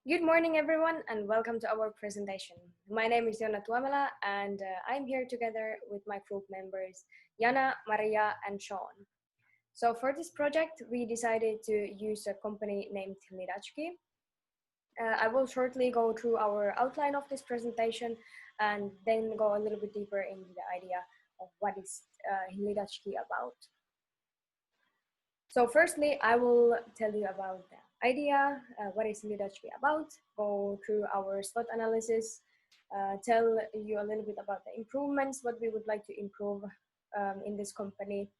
Good morning, everyone, and welcome to our presentation. My name is Jonna Tuomela, and I'm here together with my group members, Jana, Maria, and Sean. So for this project, we decided to use a company named Hlidacky. I will shortly go through our outline of this presentation and then go a little bit deeper into the idea of what is Hlidacky about. So firstly, I will tell you about the idea, what is Hlidacky about, go through our SWOT analysis, tell you a little bit about the improvements, what we would like to improve in this company,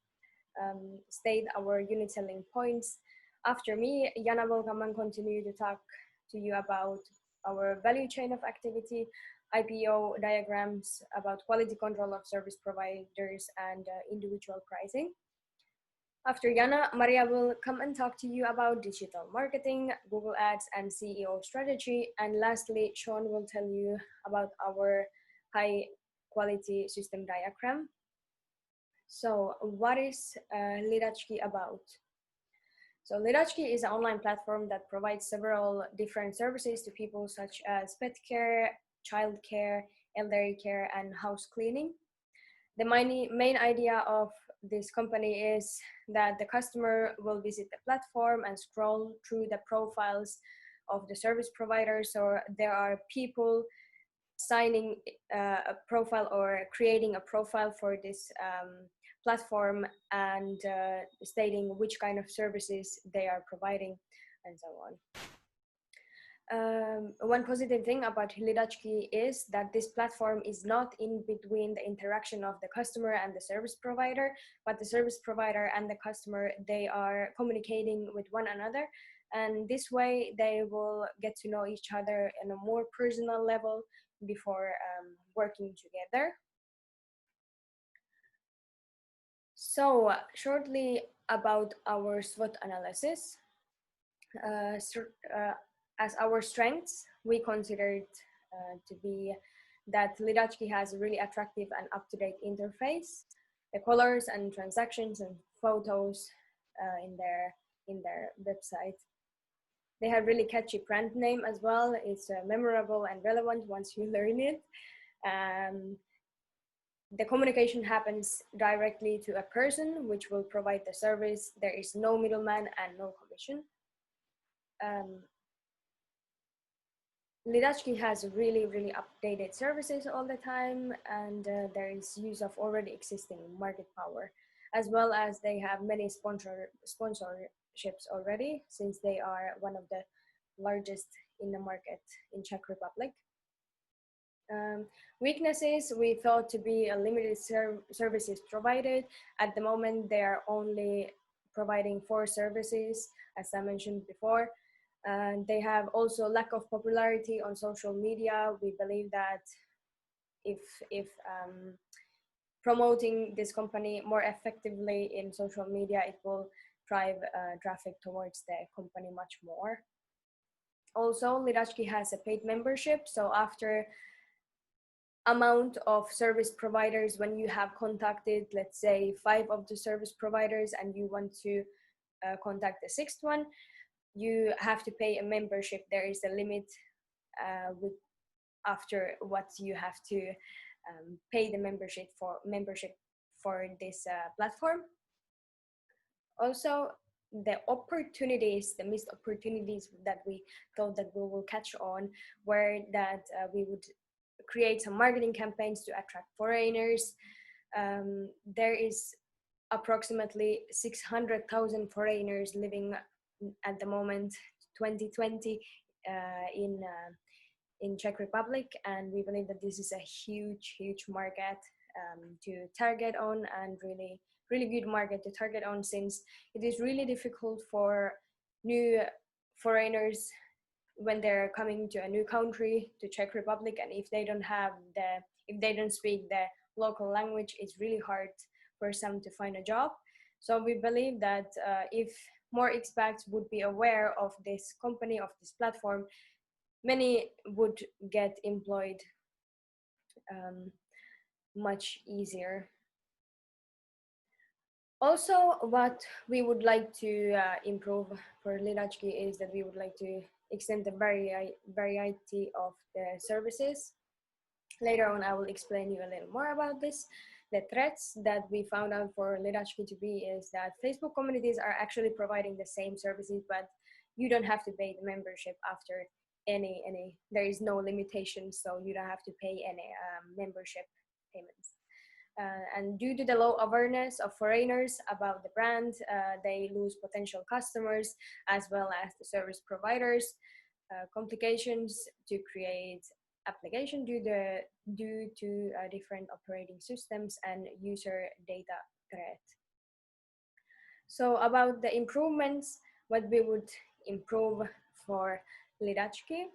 state our unit selling points. After me, Jana will come and continue to talk to you about our value chain of activity, IPO diagrams, about quality control of service providers and individual pricing. After Jana, Maria will come and talk to you about digital marketing, Google Ads, and CEO strategy. And lastly, Sean will tell you about our high quality system diagram. So what is Hlidacky about? So Hlidacky is an online platform that provides several different services to people such as pet care, child care, elderly care, and house cleaning. The main idea of this company is that the customer will visit the platform and scroll through the profiles of the service providers. So there are people signing a profile or creating a profile for this platform and stating which kind of services they are providing and so on. One positive thing about Hlidacky is that this platform is not in between the interaction of the customer and the service provider, but the service provider and the customer, they are communicating with one another. And this way they will get to know each other in a more personal level before working together. So shortly about our SWOT analysis. As our strengths, we considered to be that Hlidacky has a really attractive and up-to-date interface. The colors and transactions and photos in their website. They have really catchy brand name as well. It's memorable and relevant once you learn it. The communication happens directly to a person which will provide the service. There is no middleman and no commission. Hlidacky has really updated services all the time, and there is use of already existing market power, as well as they have many sponsorships already, since they are one of the largest in the market in Czech Republic. Weaknesses, we thought to be a limited services provided. At the moment, they are only providing 4 services, as I mentioned before. They have also lack of popularity on social media. We believe that if promoting this company more effectively in social media, it will drive traffic towards the company much more. Also, Hlidacky has a paid membership. So after amount of service providers, when you have contacted, let's say 5 of the service providers and you want to contact the 6th one, you have to pay a membership. There is a limit after what you have to pay the membership for this platform. Also, the missed opportunities that we thought that we will catch on were that we would create some marketing campaigns to attract foreigners. There is approximately 600,000 foreigners living at the moment 2020 in Czech Republic, and we believe that this is a huge market to target on, and really good market to target on, since it is really difficult for new foreigners when they're coming to a new country, to Czech Republic, and if they don't speak the local language, it's really hard for some to find a job. So we believe that if more expats would be aware of this company, of this platform, many would get employed much easier. Also, what we would like to improve for Hlidacky is that we would like to extend the variety of the services. Later on, I will explain you a little more about this. The threats that we found out for Hlidacky to be is that Facebook communities are actually providing the same services, but you don't have to pay the membership after any. There is no limitation, so you don't have to pay any membership payments. And due to the low awareness of foreigners about the brand, they lose potential customers as well as the service providers. Complications to create application due to different operating systems and user data threat. So about the improvements, what we would improve for Hlidacky,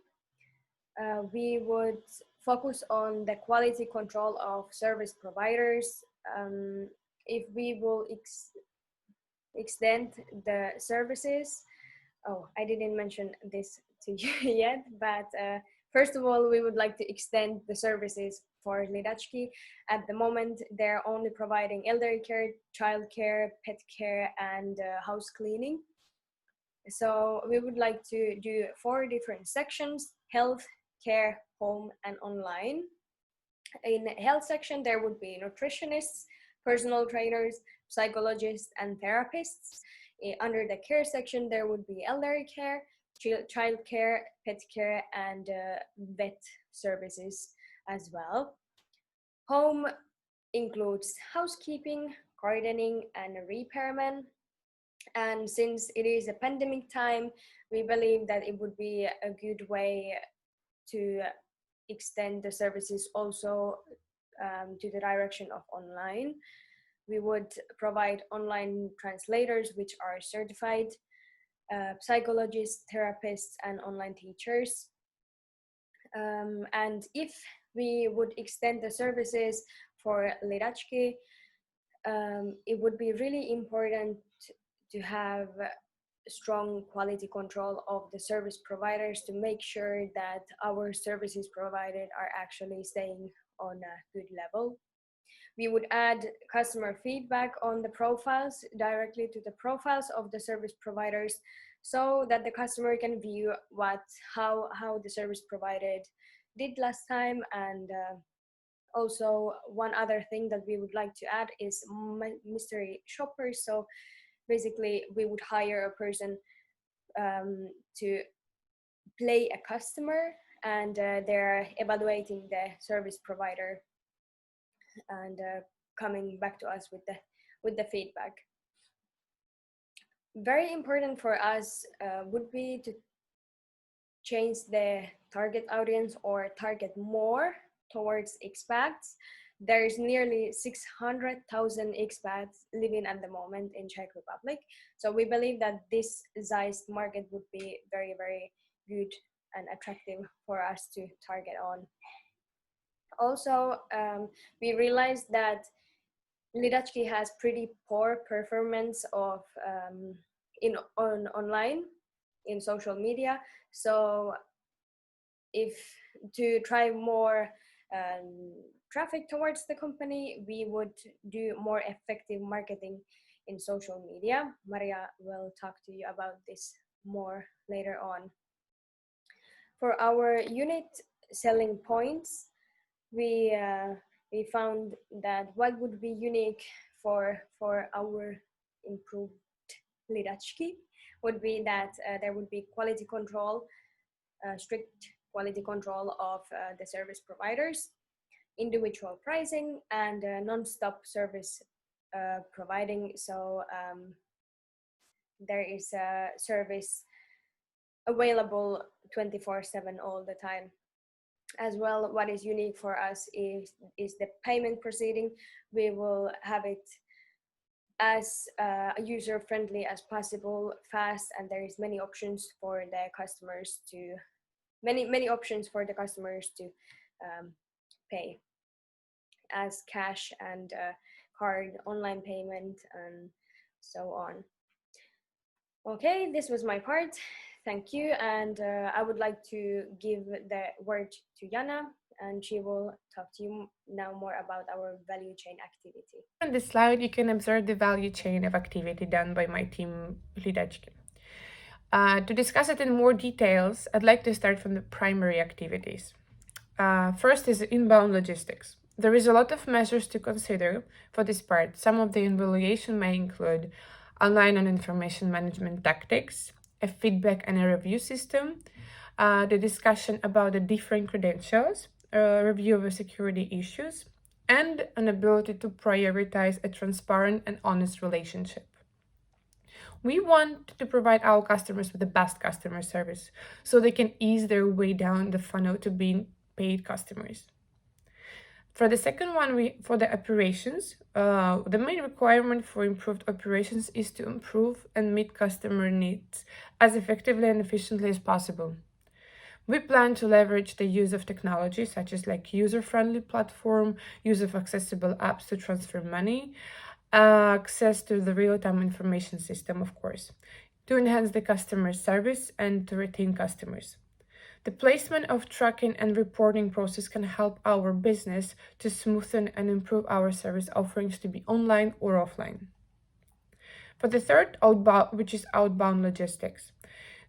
we would focus on the quality control of service providers. If we will extend the services, oh, I didn't mention this to you yet, but first of all, we would like to extend the services for Hlidacky. At the moment, they're only providing elderly care, child care, pet care, and house cleaning. So we would like to do 4 different sections: health, care, home, and online. In the health section, there would be nutritionists, personal trainers, psychologists, and therapists. Under the care section, there would be elderly care, child care, pet care, and vet services as well. Home includes housekeeping, gardening, and repairman. And since it is a pandemic time, we believe that it would be a good way to extend the services also to the direction of online. We would provide online translators, which are certified, psychologists, therapists, and online teachers. And if we would extend the services for Hlidacky, it would be really important to have strong quality control of the service providers to make sure that our services provided are actually staying on a good level. We would add customer feedback on the profiles directly to the profiles of the service providers so that the customer can view how the service provided did last time. And also one other thing that we would like to add is mystery shoppers. So basically we would hire a person to play a customer, and they're evaluating the service provider and coming back to us with the feedback. Very important for us would be to change the target audience or target more towards expats. There's nearly 600,000 expats living at the moment in Czech Republic. So we believe that this size market would be very, very good and attractive for us to target on. Also, we realized that Hlidacky has pretty poor performance of online in social media. So if to try more traffic towards the company, we would do more effective marketing in social media. Maria will talk to you about this more later on. For our unit selling points, we found that what would be unique for our improved Hlidacky would be that there would be quality control, strict quality control of the service providers, individual pricing, and non-stop service providing. So there is a service available 24/7 all the time. As well, what is unique for us is the payment proceeding. We will have it as user-friendly as possible, fast, and there is many options for the customers to many options for the customers to pay, as cash and card, online payment, and so on. Okay, this was my part. Thank you, and I would like to give the word to Jana, and she will talk to you now more about our value chain activity. On this slide, you can observe the value chain of activity done by my team, Hlidacky. To discuss it in more details, I'd like to start from the primary activities. First is inbound logistics. There is a lot of measures to consider for this part. Some of the evaluation may include online and information management tactics, a feedback and a review system, the discussion about the different credentials, a review of the security issues, and an ability to prioritize a transparent and honest relationship. We want to provide our customers with the best customer service so they can ease their way down the funnel to being paid customers. For the second one, for the operations, the main requirement for improved operations is to improve and meet customer needs as effectively and efficiently as possible. We plan to leverage the use of technology such as like user-friendly platform, use of accessible apps to transfer money, access to the real-time information system, of course, to enhance the customer service and to retain customers. The placement of tracking and reporting process can help our business to smoothen and improve our service offerings to be online or offline. For the third, outbound, which is outbound logistics.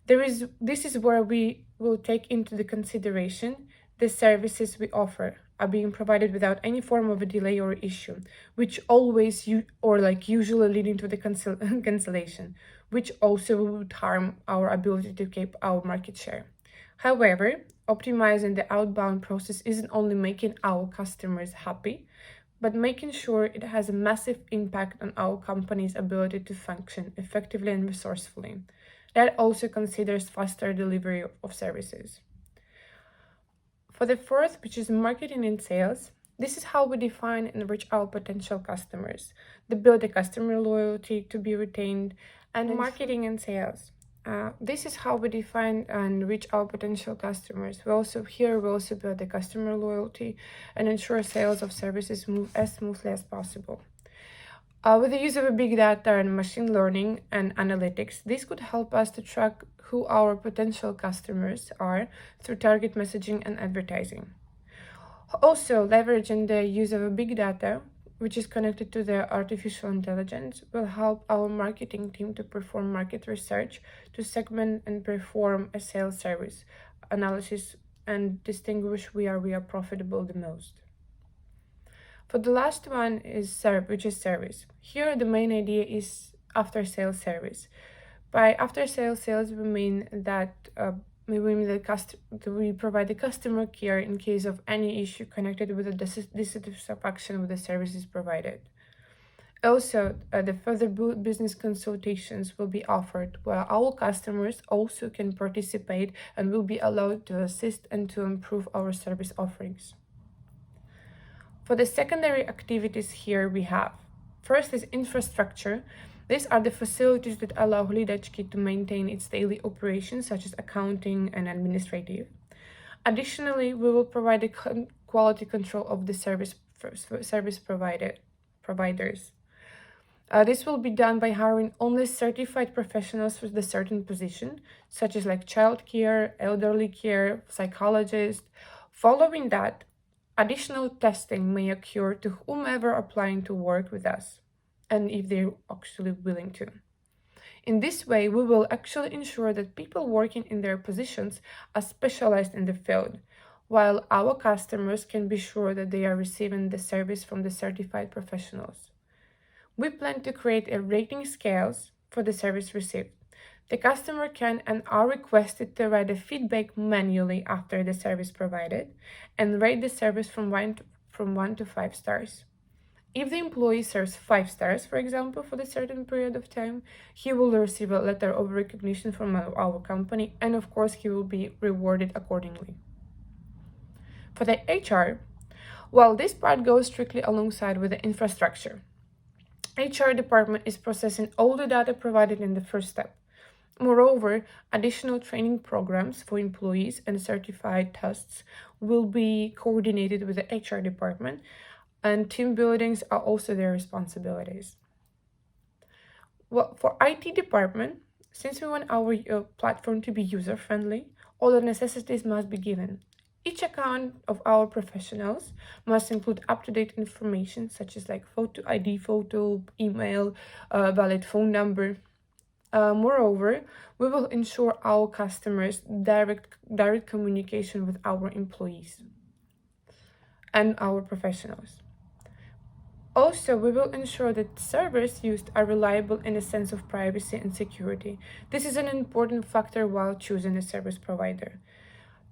This is where we will take into the consideration the services we offer are being provided without any form of a delay or issue, which always usually leading to the cancellation, which also would harm our ability to keep our market share. However, optimizing the outbound process isn't only making our customers happy, but making sure it has a massive impact on our company's ability to function effectively and resourcefully. That also considers faster delivery of services. For the fourth, which is marketing and sales, this is how we define and reach our potential customers, to build the customer loyalty to be retained, and marketing and sales. This is how we define and reach our potential customers. We also build the customer loyalty and ensure sales of services move as smoothly as possible. With the use of a big data and machine learning and analytics, this could help us to track who our potential customers are through target messaging and advertising. Also, leveraging the use of a big data, which is connected to the artificial intelligence, will help our marketing team to perform market research, to segment and perform a sales service analysis and distinguish where we are profitable the most. For the last one which is service. Here the main idea is after sales service. By after sales we mean that we provide the customer care in case of any issue connected with the dissatisfaction with the services provided. Also, the further business consultations will be offered where our customers also can participate and will be allowed to assist and to improve our service offerings. For the secondary activities here we have, first is infrastructure. These are the facilities that allow Hlidacky to maintain its daily operations such as accounting and administrative. Additionally, we will provide the quality control of the service providers. This will be done by hiring only certified professionals for the certain position, such as like child care, elderly care, psychologist. Following that, additional testing may occur to whomever applying to work with us, and if they're actually willing to. In this way, we will actually ensure that people working in their positions are specialized in the field, while our customers can be sure that they are receiving the service from the certified professionals. We plan to create a rating scales for the service received. The customer can and are requested to write a feedback manually after the service provided and rate the service from 1 to 5 stars. If the employee serves 5 stars, for example, for the certain period of time, he will receive a letter of recognition from our company, and of course, he will be rewarded accordingly. For the HR, well, this part goes strictly alongside with the infrastructure. HR department is processing all the data provided in the first step. Moreover, additional training programs for employees and certified tests will be coordinated with the HR department, and team buildings are also their responsibilities. Well, for IT department, since we want our platform to be user-friendly, all the necessities must be given. Each account of our professionals must include up-to-date information such as like photo ID, email, valid phone number. Moreover, we will ensure our customers direct communication with our employees and our professionals. Also, we will ensure that servers used are reliable in a sense of privacy and security. This is an important factor while choosing a service provider.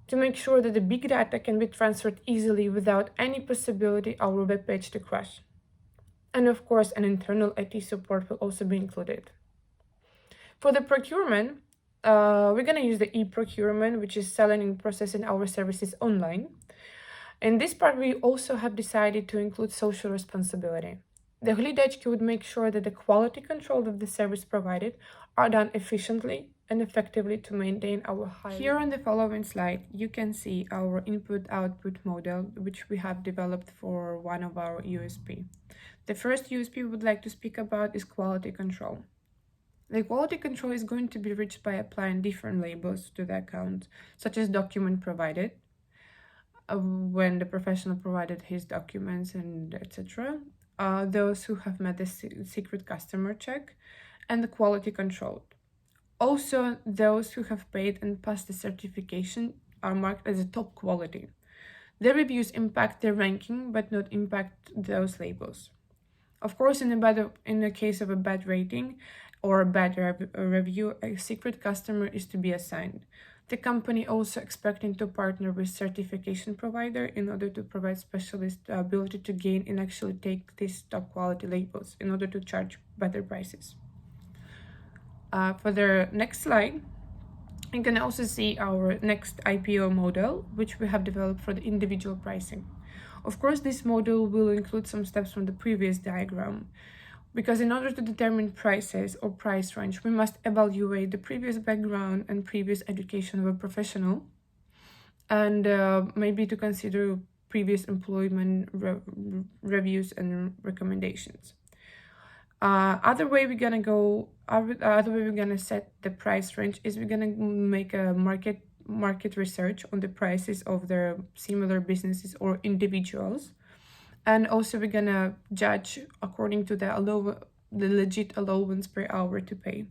To make sure that the big data can be transferred easily without any possibility our web page to crash. And of course, an internal IT support will also be included. For the procurement, we're going to use the e-procurement, which is selling and processing our services online. In this part, we also have decided to include social responsibility. The Hlidacky would make sure that the quality control of the service provided are done efficiently and effectively to maintain our high. Here on the following slide, you can see our input-output model, which we have developed for one of our USP. The first USP we would like to speak about is quality control. The quality control is going to be reached by applying different labels to the account, such as document provided, when the professional provided his documents and etc. Those who have met the secret customer check, and the quality control. Also, those who have paid and passed the certification are marked as a top quality. The reviews impact their ranking, but not impact those labels. Of course, in the case of a bad rating or a bad review, a secret customer is to be assigned. The company also expecting to partner with certification provider in order to provide specialists the ability to gain and actually take these top quality labels in order to charge better prices. For the next slide, you can also see our next IPO model, which we have developed for the individual pricing. Of course, this model will include some steps from the previous diagram, because in order to determine prices or price range, we must evaluate the previous background and previous education of a professional, and maybe to consider previous employment reviews and recommendations. Other way we're gonna set the price range is we're gonna make a market research on the prices of the similar businesses or individuals, and also we're gonna judge according to the legit allowance per hour to pay.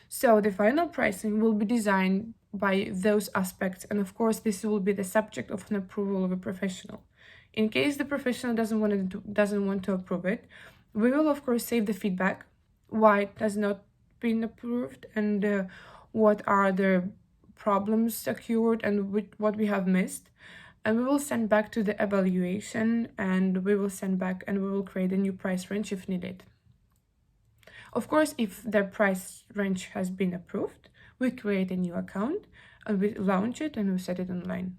So the final pricing will be designed by those aspects, and of course this will be the subject of an approval of a professional. In case the professional doesn't want to approve it, we will of course save the feedback, why it has not been approved, and what are the problems occurred and what we have missed. And we will send back to the evaluation, and we will create a new price range if needed. Of course, if the price range has been approved, we create a new account and we launch it and we set it online.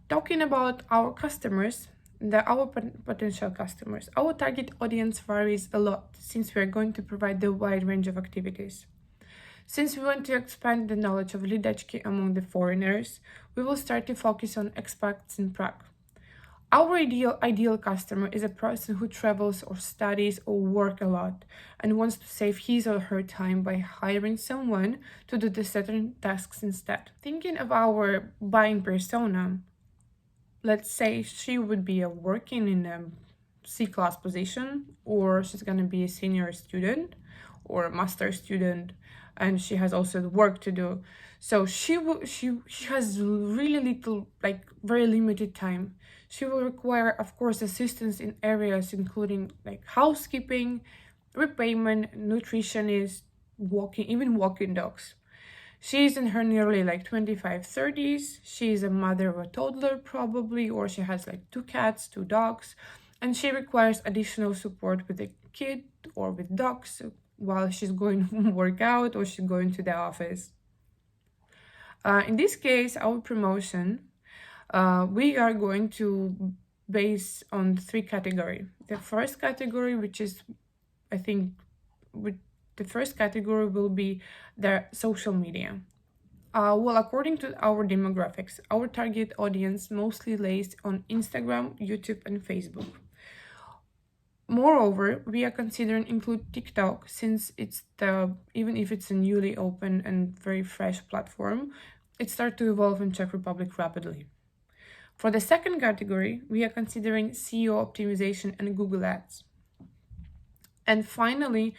Talking about our customers, our potential customers, our target audience varies a lot since we are going to provide the wide range of activities. Since we want to expand the knowledge of Hlidacky among the foreigners, we will start to focus on expats in Prague. Our ideal customer is a person who travels or studies or work a lot and wants to save his or her time by hiring someone to do the certain tasks instead. Thinking of our buying persona, let's say she would be working in a C-class position, or she's going to be a senior student or a master student, and she has also work to do. So she has really little, like very limited time. She will require, of course, assistance in areas including like housekeeping, repayment, nutritionist, walking dogs. She is in her nearly like 25, 30s. She is a mother of a toddler probably, or she has like 2 cats, 2 dogs, and she requires additional support with a kid or with dogs while she's going to work out or she's going to the office. In this case, our promotion, we are going to base on 3 categories. The first category, which is, I think, the first category will be the social media. Well, according to our demographics, our target audience mostly lays on Instagram, YouTube, and Facebook. Moreover, we are considering include TikTok, since even if it's a newly open and very fresh platform, it started to evolve in Czech Republic rapidly. For the second category, we are considering SEO optimization and Google Ads. And finally,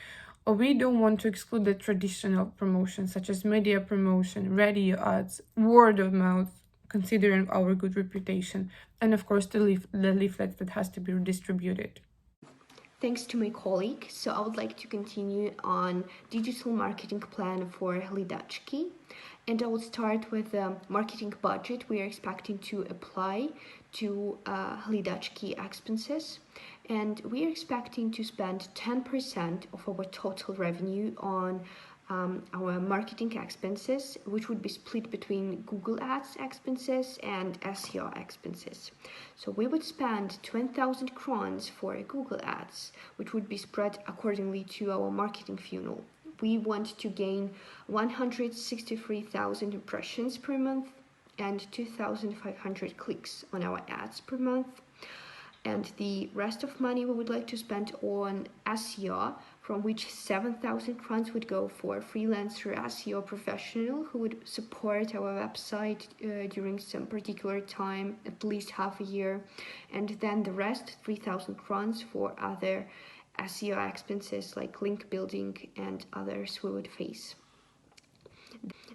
we don't want to exclude the traditional promotions such as media promotion, radio ads, word of mouth, considering our good reputation, and of course the leaflets that has to be distributed. Thanks to my colleague. So I would like to continue on digital marketing plan for Hlidacky. And I will start with the marketing budget we are expecting to apply to Hlidacky expenses. And we are expecting to spend 10% of our total revenue on our marketing expenses, which would be split between Google Ads expenses and SEO expenses. So we would spend 20,000 crowns for Google Ads, which would be spread accordingly to our marketing funnel. We want to gain 163,000 impressions per month and 2,500 clicks on our ads per month. And the rest of money we would like to spend on SEO, from which 7,000 crowns would go for freelancer SEO professional who would support our website during some particular time, at least half a year, and then the rest, 3,000 crowns, for other SEO expenses like link building and others we would face.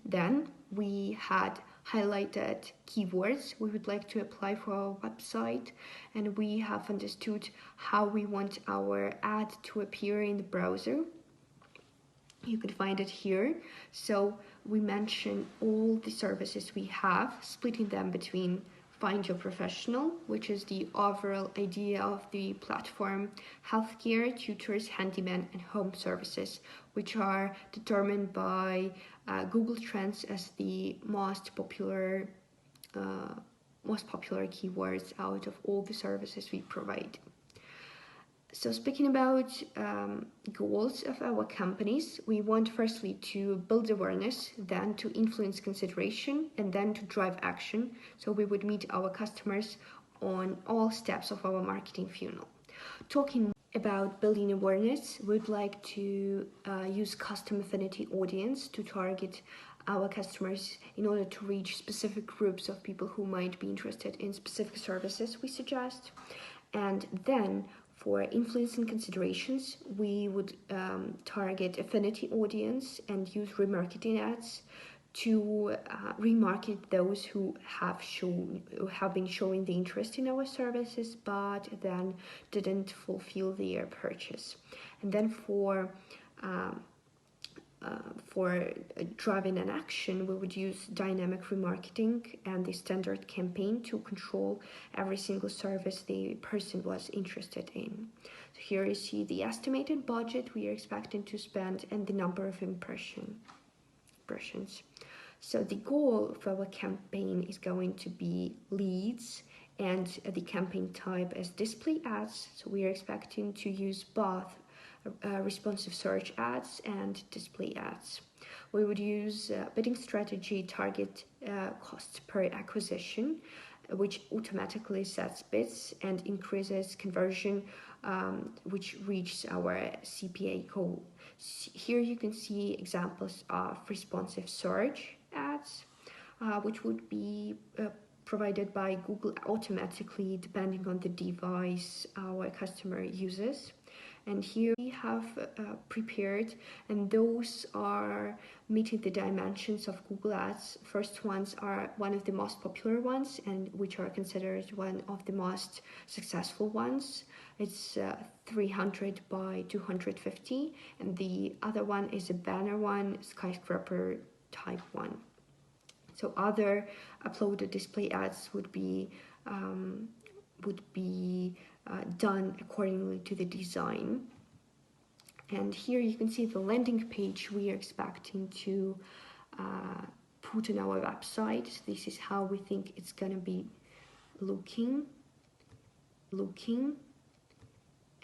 Then we had highlighted keywords we would like to apply for our website, and we have understood how we want our ad to appear in the browser. You can find it here. So we mention all the services we have, splitting them between Find Your Professional, which is the overall idea of the platform, healthcare, tutors, handyman, and home services, which are determined by Google Trends as the most popular keywords out of all the services we provide. So speaking about goals of our companies, we want firstly to build awareness, then to influence consideration, and then to drive action. So we would meet our customers on all steps of our marketing funnel. Talking about building awareness, we'd like to use custom affinity audience to target our customers in order to reach specific groups of people who might be interested in specific services we suggest. And then for influence and considerations, we would target affinity audience and use remarketing ads to remarket those who have been showing the interest in our services but then didn't fulfill their purchase. And then for driving an action, we would use dynamic remarketing and the standard campaign to control every single service the person was interested in. So here you see the estimated budget we are expecting to spend and the number of impressions. So the goal of our campaign is going to be leads, and the campaign type is display ads. So we are expecting to use both responsive search ads and display ads. We would use bidding strategy target cost per acquisition, which automatically sets bids and increases conversion, which reaches our CPA goal. Here you can see examples of responsive search ads, which would be provided by Google automatically depending on the device our customer uses. And here we have prepared, and those are meeting the dimensions of Google Ads. First ones are one of the most popular ones and which are considered one of the most successful ones. It's 300 by 250, and the other one is a banner one, skyscraper type one. So other uploaded display ads would be done accordingly to the design. And here you can see the landing page we are expecting to put on our website. This is how we think it's gonna be looking.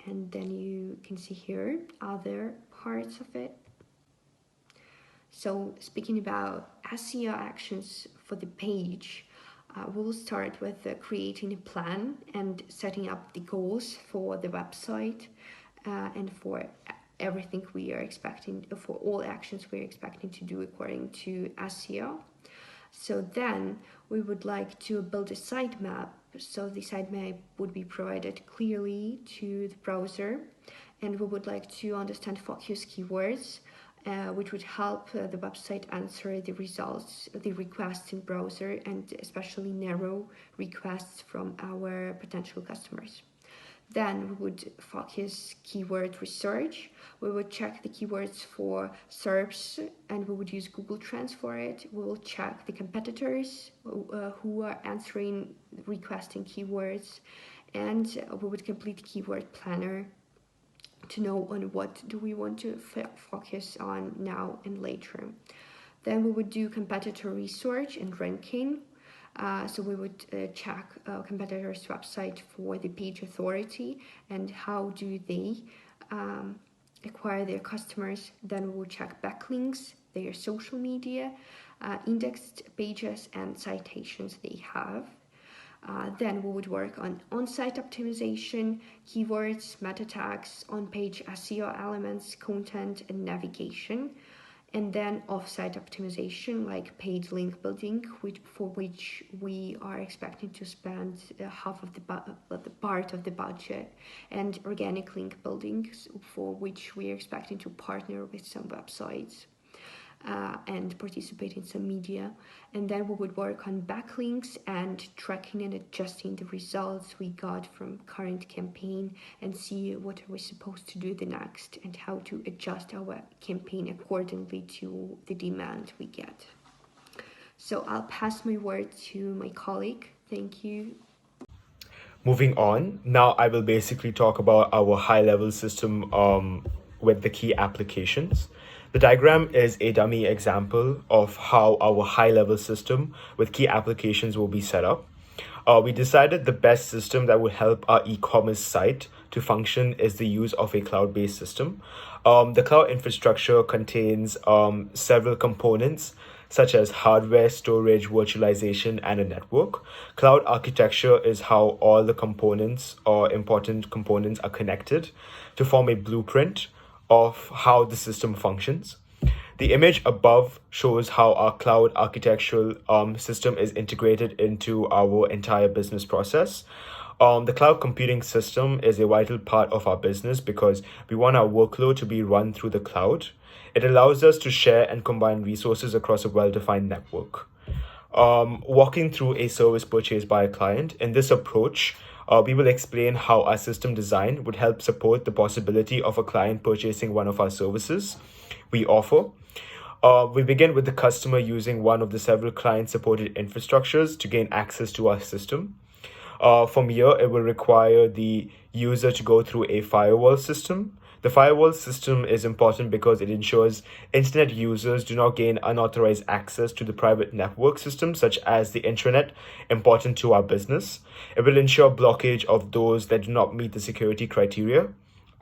And then you can see here other parts of it. So speaking about SEO actions for the page, we'll start with creating a plan and setting up the goals for the website and for everything we are expecting, for all actions we're expecting to do according to SEO. So then we would like to build a sitemap. So the sitemap would be provided clearly to the browser, and we would like to understand focus keywords, which would help the website answer the results, the requests in browser, and especially narrow requests from our potential customers. Then we would focus keyword research. We would check the keywords for SERPs, and we would use Google Trends for it. We will check the competitors who are answering requesting keywords, and we would complete keyword planner to know on what do we want to focus on now and later. Then we would do competitor research and ranking. So we would check competitors' website for the page authority and how do they acquire their customers. Then we would check backlinks, their social media, indexed pages, and citations they have. Then we would work on on-site optimization, keywords, meta tags, on-page SEO elements, content, and navigation. And then off-site optimization, like paid link building, for which we are expecting to spend half of the part of the budget, and organic link building, for which we are expecting to partner with some websites and participate in some media. And then we would work on backlinks and tracking and adjusting the results we got from current campaign, and see what are we supposed to do the next and how to adjust our campaign accordingly to the demand we get. So I'll pass my word to my colleague. Thank you. Moving on, now I will basically talk about our high-level system with the key applications. The diagram is a dummy example of how our high-level system with key applications will be set up. We decided the best system that would help our e-commerce site to function is the use of a cloud-based system. The cloud infrastructure contains several components such as hardware, storage, virtualization, and a network. Cloud architecture is how all the components or important components are connected to form a blueprint of how the system functions. The image above shows how our cloud architectural system is integrated into our entire business process. The cloud computing system is a vital part of our business because we want our workload to be run through the cloud. It allows us to share and combine resources across a well-defined network. Walking through a service purchased by a client, in this approach, we will explain how our system design would help support the possibility of a client purchasing one of our services we offer. We begin with the customer using one of the several client-supported infrastructures to gain access to our system. From here, it will require the user to go through a firewall system. The firewall system is important because it ensures internet users do not gain unauthorized access to the private network systems, such as the intranet, important to our business. It will ensure blockage of those that do not meet the security criteria.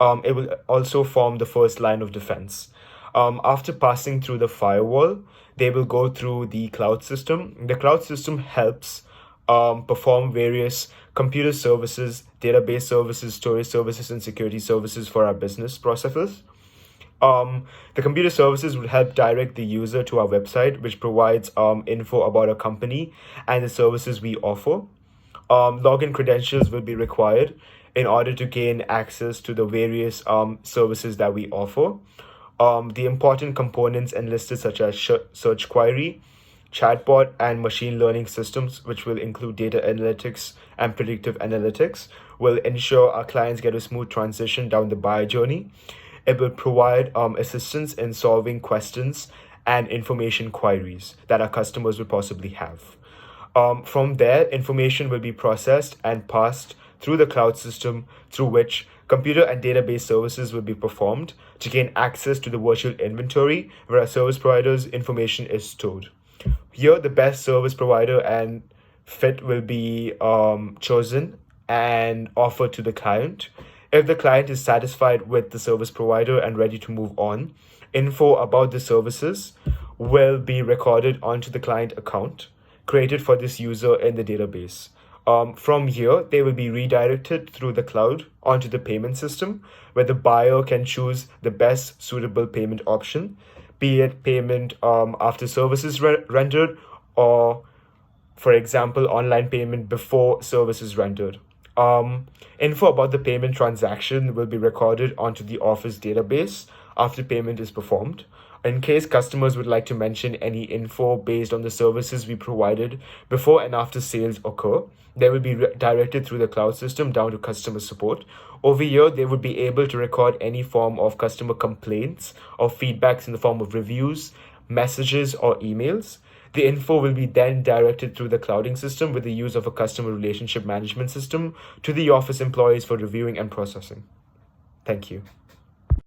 It will also form the first line of defense. After passing through the firewall, they will go through the cloud system. The cloud system helps perform various computer services, database services, storage services, and security services for our business processes. The computer services will help direct the user to our website, which provides info about our company and the services we offer. Login credentials will be required in order to gain access to the various services that we offer. The important components enlisted such as search query, chatbot, and machine learning systems, which will include data analytics and predictive analytics, will ensure our clients get a smooth transition down the buyer journey. It will provide assistance in solving questions and information queries that our customers will possibly have. From there, information will be processed and passed through the cloud system, through which computer and database services will be performed to gain access to the virtual inventory where our service provider's information is stored. Here, the best service provider and fit will be chosen and offered to the client. If the client is satisfied with the service provider and ready to move on, info about the services will be recorded onto the client account created for this user in the database. From here, they will be redirected through the cloud onto the payment system, where the buyer can choose the best suitable payment option, be it payment after services rendered, or, for example, online payment before services rendered. Info about the payment transaction will be recorded onto the Office database after payment is performed. In case customers would like to mention any info based on the services we provided before and after sales occur, they will be directed through the cloud system down to customer support. Over here, they would be able to record any form of customer complaints or feedbacks in the form of reviews, messages, or emails. The info will be then directed through the clouding system with the use of a customer relationship management system to the office employees for reviewing and processing. Thank you.